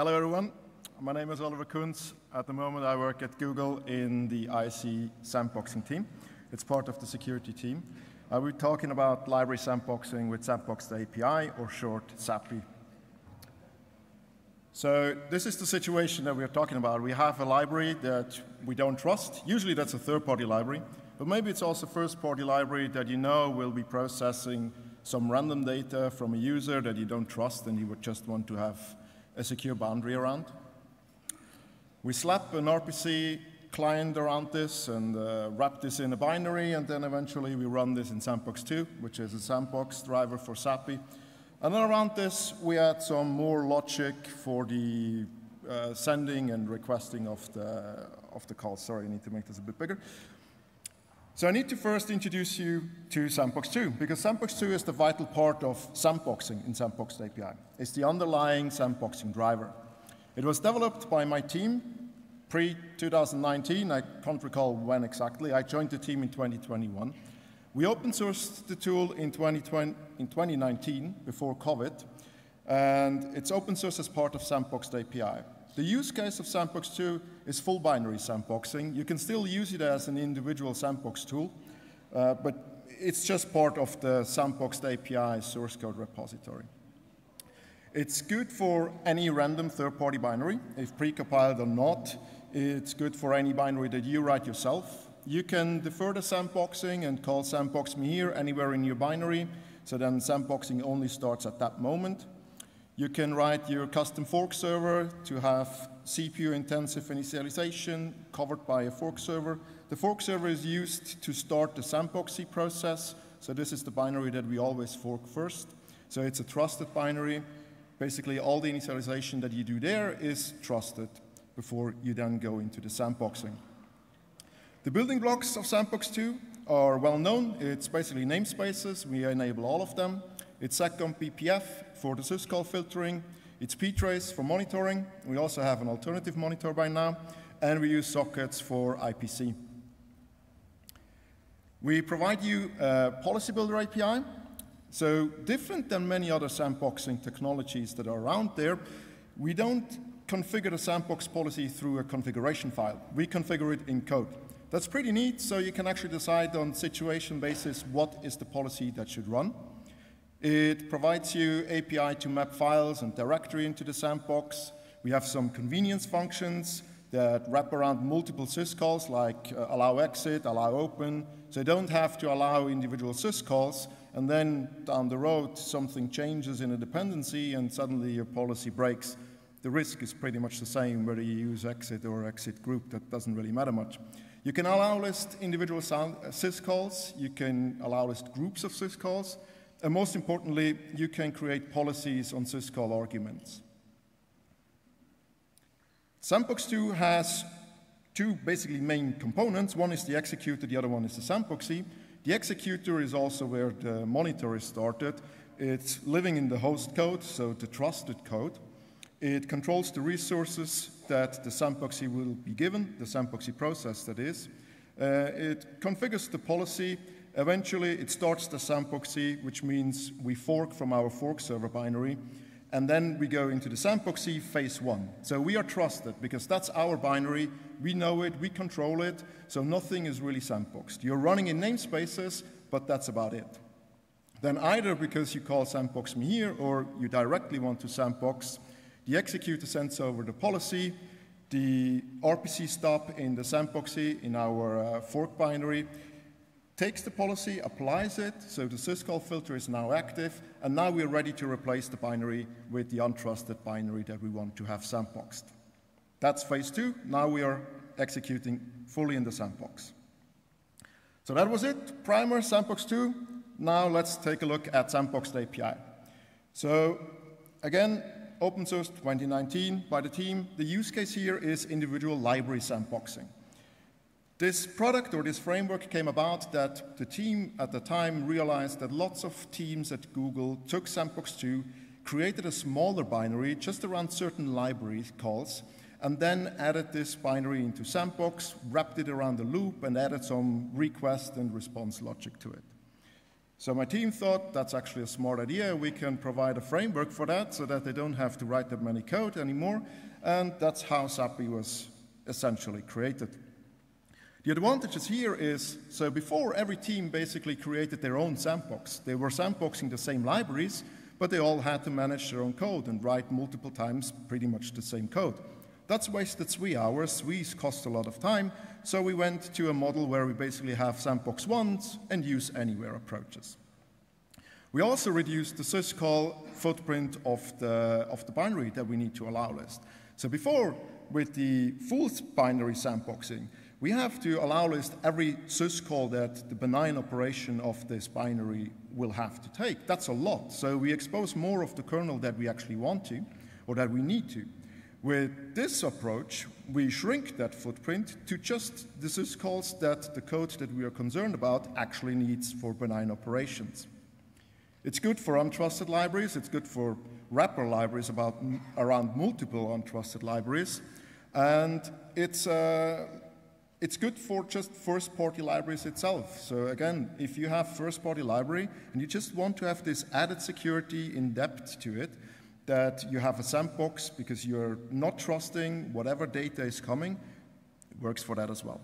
Hello everyone, my name is Oliver Kunz. At the moment I work at Google in the IC Sandboxing team. It's part of the security team. We're talking about library sandboxing with sandbox-bpf, or short SAPI. So this is the situation that we're talking about. We have a library that we don't trust. Usually that's a third-party library, but maybe it's also a first-party library that you know will be processing some random data from a user that you don't trust and you would just want to have a secure boundary around. We slap an RPC client around this and wrap this in a binary, and then eventually we run this in Sandbox2, which is a sandbox driver for SAPI. And then around this, we add some more logic for the sending and requesting of the calls. Sorry, I need to make this a bit bigger. So I need to first introduce you to Sandbox2, because Sandbox2 is the vital part of sandboxing in sandbox-bpf. It's the underlying sandboxing driver. It was developed by my team pre-2019. I can't recall when exactly. I joined the team in 2021. We open sourced the tool in 2019, before COVID, and it's open source as part of sandbox-bpf. The use case of Sandbox2 is full binary sandboxing. You can still use it as an individual sandbox tool, but it's just part of the sandbox-bpf source code repository. It's good for any random third-party binary, if precompiled or not. It's good for any binary that you write yourself. You can defer the sandboxing and call sandbox me here anywhere in your binary, so then sandboxing only starts at that moment. You can write your custom fork server to have CPU-intensive initialization covered by a fork server. The fork server is used to start the sandboxing process, so this is the binary that we always fork first. So it's a trusted binary. Basically, all the initialization that you do there is trusted before you then go into the sandboxing. The building blocks of Sandbox2 are well known. It's basically namespaces. We enable all of them. It's seccomp-bpf for the syscall filtering. It's ptrace for monitoring. We also have an alternative monitor by now. And we use sockets for IPC. We provide you a policy builder API. So different than many other sandboxing technologies that are around there, we don't configure the sandbox policy through a configuration file. We configure it in code. That's pretty neat, so you can actually decide on situation basis what is the policy that should run. It provides you API to map files and directory into the sandbox. We have some convenience functions that wrap around multiple syscalls, like allow exit, allow open, so you don't have to allow individual syscalls, and then down the road something changes in a dependency and suddenly your policy breaks. The risk is pretty much the same whether you use exit or exit group. That doesn't really matter much. You can allow list individual syscalls. You can allow list groups of syscalls. And most importantly, you can create policies on syscall arguments. Sandbox2 has two basically main components. One is the executor, the other one is the sandboxy. The executor is also where the monitor is started. It's living in the host code, so the trusted code. It controls the resources that the sandboxy will be given, the sandboxy process that is. It configures the policy. Eventually, it starts the sandboxy, which means we fork from our fork server binary, and then we go into the sandboxy phase 1. So we are trusted because that's our binary. We know it, we control it, so nothing is really sandboxed. You're running in namespaces, but that's about it. Then either because you call sandbox me here or you directly want to sandbox, the executor sends over the policy, the RPC stop in the sandboxy in our fork binary takes the policy, applies it, so the syscall filter is now active, and now we're ready to replace the binary with the untrusted binary that we want to have sandboxed. That's phase 2. Now we are executing fully in the sandbox. So that was it, primer, Sandbox2. Now let's take a look at sandbox-bpf. So again, open source 2019 by the team. The use case here is individual library sandboxing. This product or this framework came about that the team at the time realized that lots of teams at Google took Sandbox2, created a smaller binary just around certain library calls, and then added this binary into Sandbox, wrapped it around the loop, and added some request and response logic to it. So my team thought that's actually a smart idea. We can provide a framework for that so that they don't have to write that many code anymore. And that's how SAPI was essentially created. The advantages here is, so before every team basically created their own sandbox. They were sandboxing the same libraries, but they all had to manage their own code and write multiple times pretty much the same code. That's wasted 3 hours. 3's cost a lot of time. So we went to a model where we basically have sandbox once and use anywhere approaches. We also reduced the syscall footprint of the binary that we need to allow list. So before, with the full binary sandboxing, we have to allow list every syscall that the benign operation of this binary will have to take. That's a lot. So we expose more of the kernel that we actually want to, or that we need to. With this approach, we shrink that footprint to just the syscalls that the code that we are concerned about actually needs for benign operations. It's good for untrusted libraries. It's good for wrapper libraries around multiple untrusted libraries. And it's good for just first-party libraries itself. So again, if you have first-party library and you just want to have this added security in depth to it, that you have a sandbox because you're not trusting whatever data is coming, it works for that as well.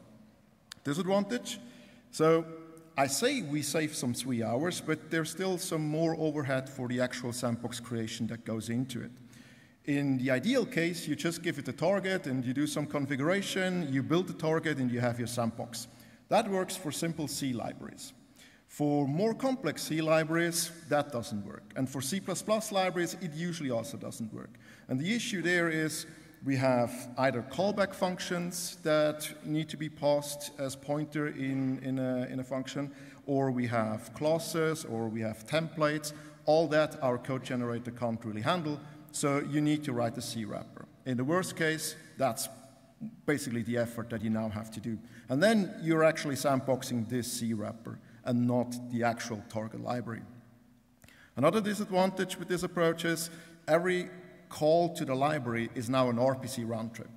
Disadvantage? So I say we save some 3 hours, but there's still some more overhead for the actual sandbox creation that goes into it. In the ideal case, you just give it a target and you do some configuration, you build the target and you have your sandbox. That works for simple C libraries. For more complex C libraries, that doesn't work. And for C++ libraries, it usually also doesn't work. And the issue there is we have either callback functions that need to be passed as pointer in a function, or we have classes, or we have templates. All that our code generator can't really handle, so you need to write a C wrapper. In the worst case, that's basically the effort that you now have to do. And then you're actually sandboxing this C wrapper and not the actual target library. Another disadvantage with this approach is every call to the library is now an RPC round trip.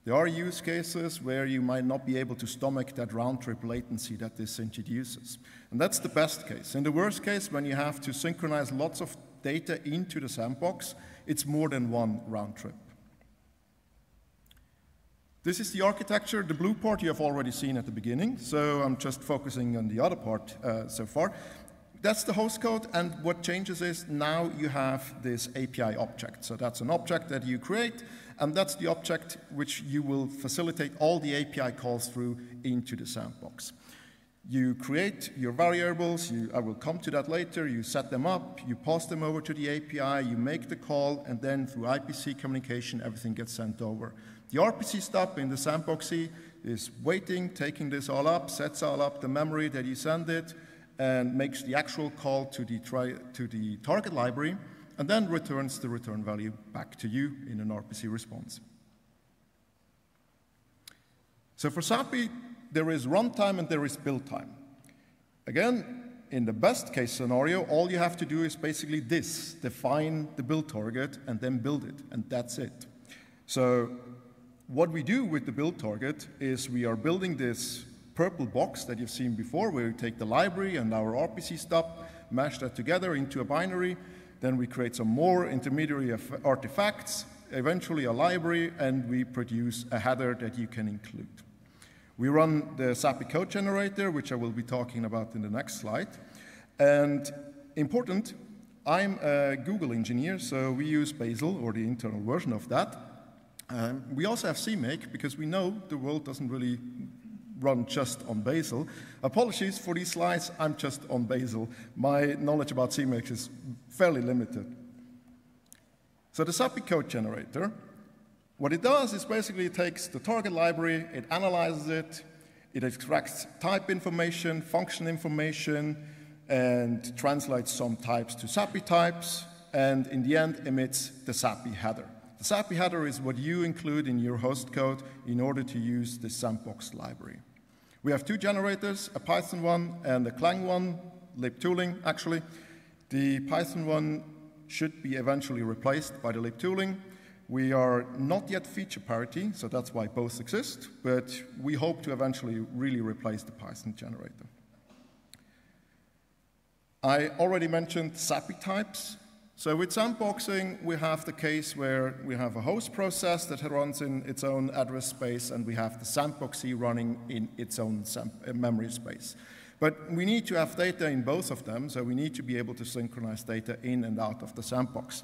There are use cases where you might not be able to stomach that round trip latency that this introduces. And that's the best case. In the worst case, when you have to synchronize lots of data into the sandbox, it's more than one round trip. This is the architecture. The blue part you have already seen at the beginning, so I'm just focusing on the other part so far. That's the host code, and what changes is now you have this API object. So that's an object that you create, and that's the object which you will facilitate all the API calls through into the sandbox. You create your variables, I will come to that later, you set them up, you pass them over to the API, you make the call, and then through IPC communication, everything gets sent over. The RPC step in the sandboxy is waiting, taking this all up, sets all up the memory that you send it, and makes the actual call to the target library, and then returns the return value back to you in an RPC response. So for SAPI, there is runtime and there is build time. Again, in the best case scenario, all you have to do is basically this, define the build target and then build it, and that's it. So what we do with the build target is we are building this purple box that you've seen before, where we take the library and our RPC stub, mash that together into a binary, then we create some more intermediary artifacts, eventually a library, and we produce a header that you can include. We run the SAPI code generator, which I will be talking about in the next slide. And important, I'm a Google engineer, so we use Bazel, or the internal version of that. We also have CMake, because we know the world doesn't really run just on Bazel. Apologies for these slides, I'm just on Bazel. My knowledge about CMake is fairly limited. So the SAPI code generator, what it does is basically it takes the target library, it analyzes it, it extracts type information, function information, and translates some types to SAPI types, and in the end emits the SAPI header. The SAPI header is what you include in your host code in order to use the sandbox library. We have two generators, a Python one and a Clang one, lib tooling actually. The Python one should be eventually replaced by the lib tooling. We are not yet feature parity, so that's why both exist, but we hope to eventually really replace the Python generator. I already mentioned SAPI types. So with sandboxing, we have the case where we have a host process that runs in its own address space, and we have the sandboxy running in its own memory space. But we need to have data in both of them, so we need to be able to synchronize data in and out of the sandbox.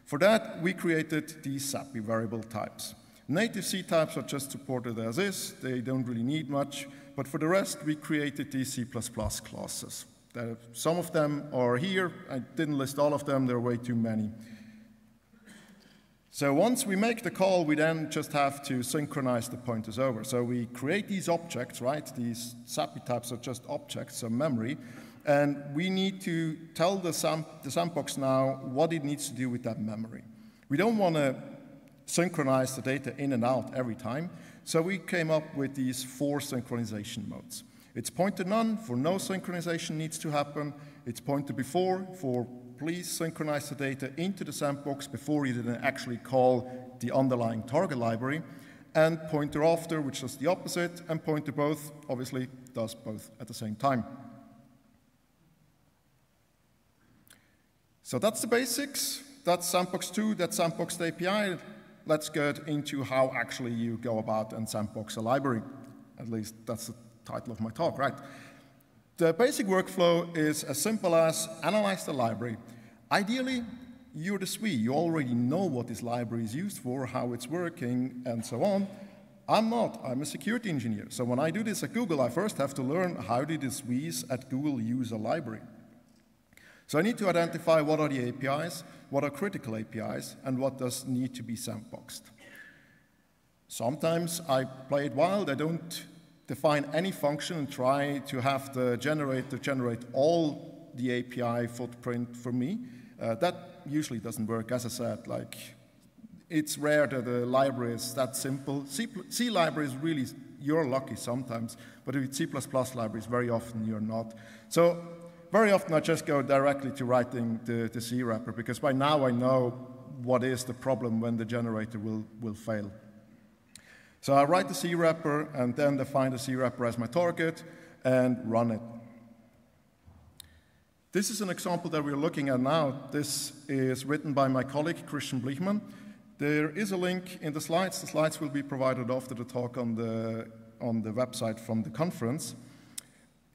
For that, we created these SAPI variable types. Native C types are just supported as is. They don't really need much. But for the rest, we created these C++ classes. Some of them are here. I didn't list all of them. There are way too many. So once we make the call, we then just have to synchronize the pointers over. So we create these objects, right? These SAPI types are just objects, so memory. And we need to tell the sandbox now what it needs to do with that memory. We don't want to synchronize the data in and out every time. So we came up with these 4 synchronization modes. It's pointer none for no synchronization needs to happen. It's pointer before for please synchronize the data into the sandbox before you didn't actually call the underlying target library. And pointer after, which does the opposite, and pointer both, obviously, does both at the same time. So that's the basics. That's Sandbox 2, that's Sandbox API. Let's get into how actually you go about and sandbox a library. At least that's the title of my talk, right? The basic workflow is as simple as analyze the library. Ideally, you're the SWE. You already know what this library is used for, how it's working, and so on. I'm not. I'm a security engineer. So when I do this at Google, I first have to learn how did the SWEs at Google use a library. So I need to identify what are the APIs, what are critical APIs, and what does need to be sandboxed. Sometimes I play it wild. I don't define any function and try to have the generator generate all the API footprint for me. That usually doesn't work. As I said, like, it's rare that a library is that simple. C libraries really, you're lucky sometimes, but with C++ libraries, very often you're not. So very often I just go directly to writing the C wrapper, because by now I know what is the problem when the generator will fail. So I write the C wrapper and then define the C wrapper as my target and run it. This is an example that we're looking at now. This is written by my colleague, Christian Blichmann. There is a link in the slides. The slides will be provided after the talk on the website from the conference.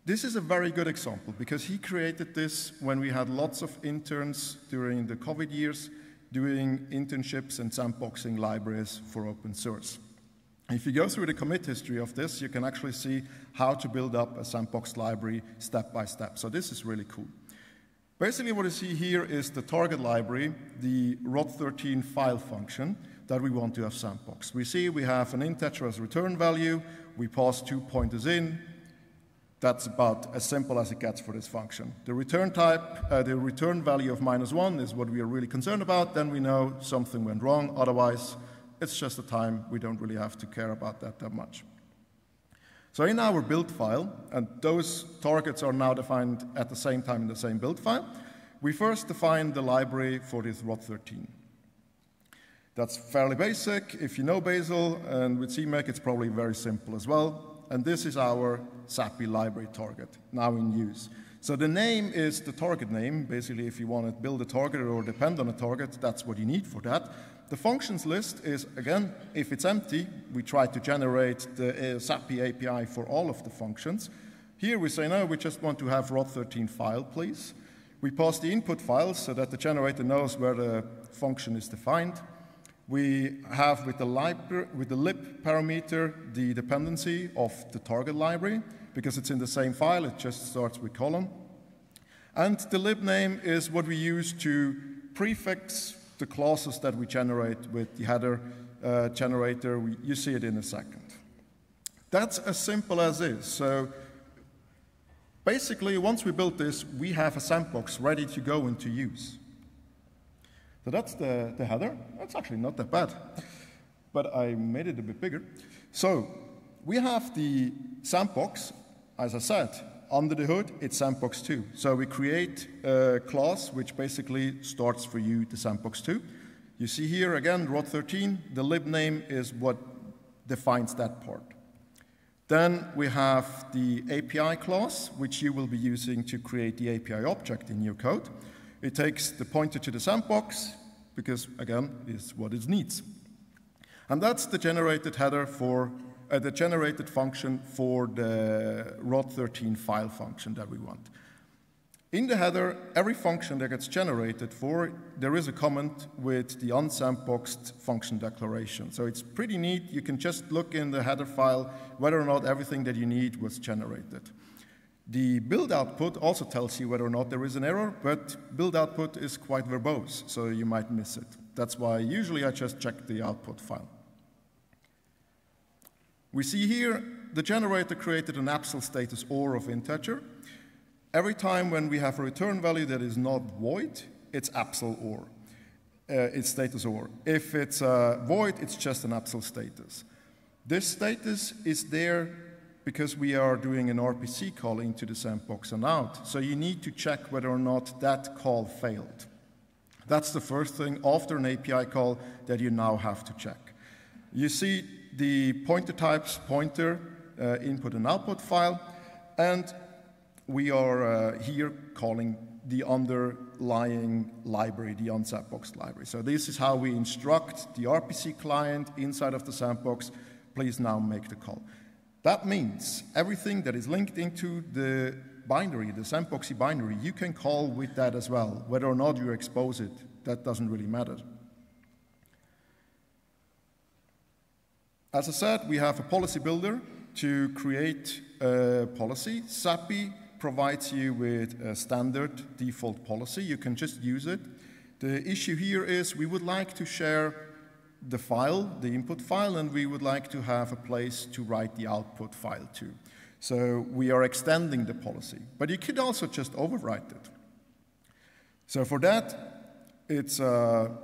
This is a very good example because he created this when we had lots of interns during the COVID years doing internships and sandboxing libraries for open source. If you go through the commit history of this, you can actually see how to build up a sandbox library step by step. So this is really cool. Basically what you see here is the target library, the rod13 file function that we want to have sandboxed. We see we have an integer as a return value. We pass 2 pointers in. That's about as simple as it gets for this function. The return type, the return value of -1 is what we are really concerned about. Then we know something went wrong. Otherwise, it's just a time. We don't really have to care about that much. So in our build file, and those targets are now defined at the same time in the same build file, we first define the library for this rod13. That's fairly basic. If you know Bazel, and with CMake, it's probably very simple as well. And this is our SAPI library target, now in use. So the name is the target name. Basically, if you want to build a target or depend on a target, that's what you need for that. The functions list is, again, if it's empty, we try to generate the SAPI API for all of the functions. Here we say, no, we just want to have rod13 file, please. We pass the input files so that the generator knows where the function is defined. We have with the lib parameter the dependency of the target library, because it's in the same file, it just starts with colon. And the lib name is what we use to prefix the classes that we generate with the header generator. You see it in a second. That's as simple as is. So basically, once we built this, we have a sandbox ready to go into use. So that's the header. That's actually not that bad, but I made it a bit bigger. So we have the sandbox, as I said, under the hood, it's sandbox 2. So we create a class which basically starts for you the sandbox 2. You see here again, rod13, the lib name is what defines that part. Then we have the API class, which you will be using to create the API object in your code. It takes the pointer to the sandbox, because, again, it's what it needs. And that's the generated header for the generated function for the rod13 file function that we want. In the header, every function that gets generated there is a comment with the unsandboxed function declaration. So it's pretty neat. You can just look in the header file whether or not everything that you need was generated. The build output also tells you whether or not there is an error, but build output is quite verbose, so you might miss it. That's why usually I just check the output file. We see here the generator created an absol status OR of integer. Every time when we have a return value that is not void, it's absol OR. It's status OR. If it's void, it's just an absol status. This status is there because we are doing an RPC call into the sandbox and out. So you need to check whether or not that call failed. That's the first thing after an API call that you now have to check. You see the pointer types, pointer, input and output file, and we are here calling the underlying library, the unsandboxed library. So this is how we instruct the RPC client inside of the sandbox, please now make the call. That means everything that is linked into the binary, the sandboxy binary, you can call with that as well. Whether or not you expose it, that doesn't really matter. As I said, we have a policy builder to create a policy. SAPI provides you with a standard default policy. You can just use it. The issue here is we would like to share the file, the input file, and we would like to have a place to write the output file to. So we are extending the policy. But you could also just overwrite it. So for that, it's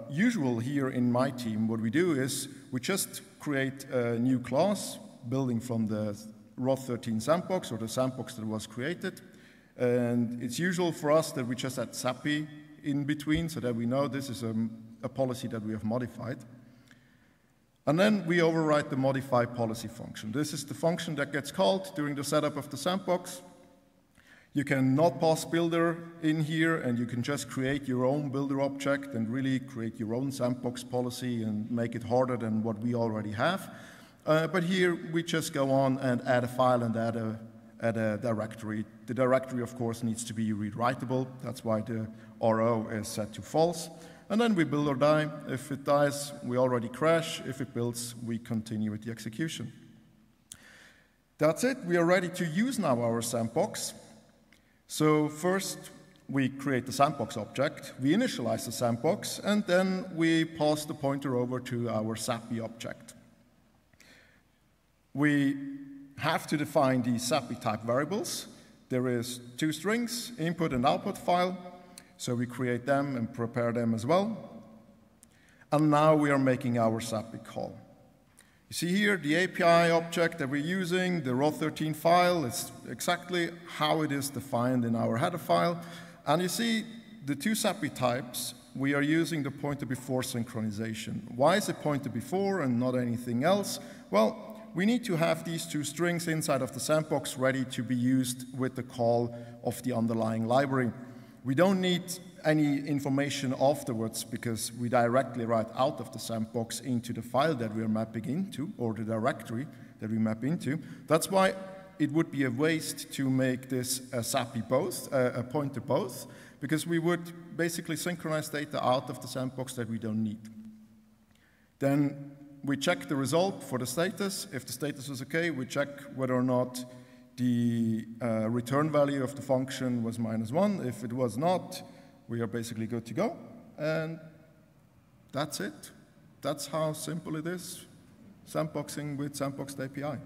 usual here in my team. What we do is we just create a new class building from the rod13 sandbox or the sandbox that was created. And it's usual for us that we just add SAPI in between so that we know this is a policy that we have modified. And then we overwrite the modify policy function. This is the function that gets called during the setup of the sandbox. You can not pass builder in here, and you can just create your own builder object and really create your own sandbox policy and make it harder than what we already have. But here we just go on and add a file and add a directory. The directory, of course, needs to be rewritable. That's why the RO is set to false. And then we build or die. If it dies, we already crash. If it builds, we continue with the execution. That's it. We are ready to use now our sandbox. So first, we create the sandbox object. We initialize the sandbox, and then we pass the pointer over to our SAPI object. We have to define the SAPI type variables. There is 2 strings, input and output file. So we create them and prepare them as well. And now we are making our SAPI call. You see here the API object that we're using, the rod13 file, is exactly how it is defined in our header file. And you see the 2 SAPI types, we are using the pointer before synchronization. Why is it pointer before and not anything else? Well, we need to have these 2 strings inside of the sandbox ready to be used with the call of the underlying library. We don't need any information afterwards because we directly write out of the sandbox into the file that we are mapping into, or the directory that we map into. That's why it would be a waste to make this a SAPI both, a pointer both, because we would basically synchronize data out of the sandbox that we don't need. Then we check the result for the status. If the status is okay, we check whether or not the return value of the function was -1. If it was not, we are basically good to go. And that's it. That's how simple it is, sandboxing with sandboxed API.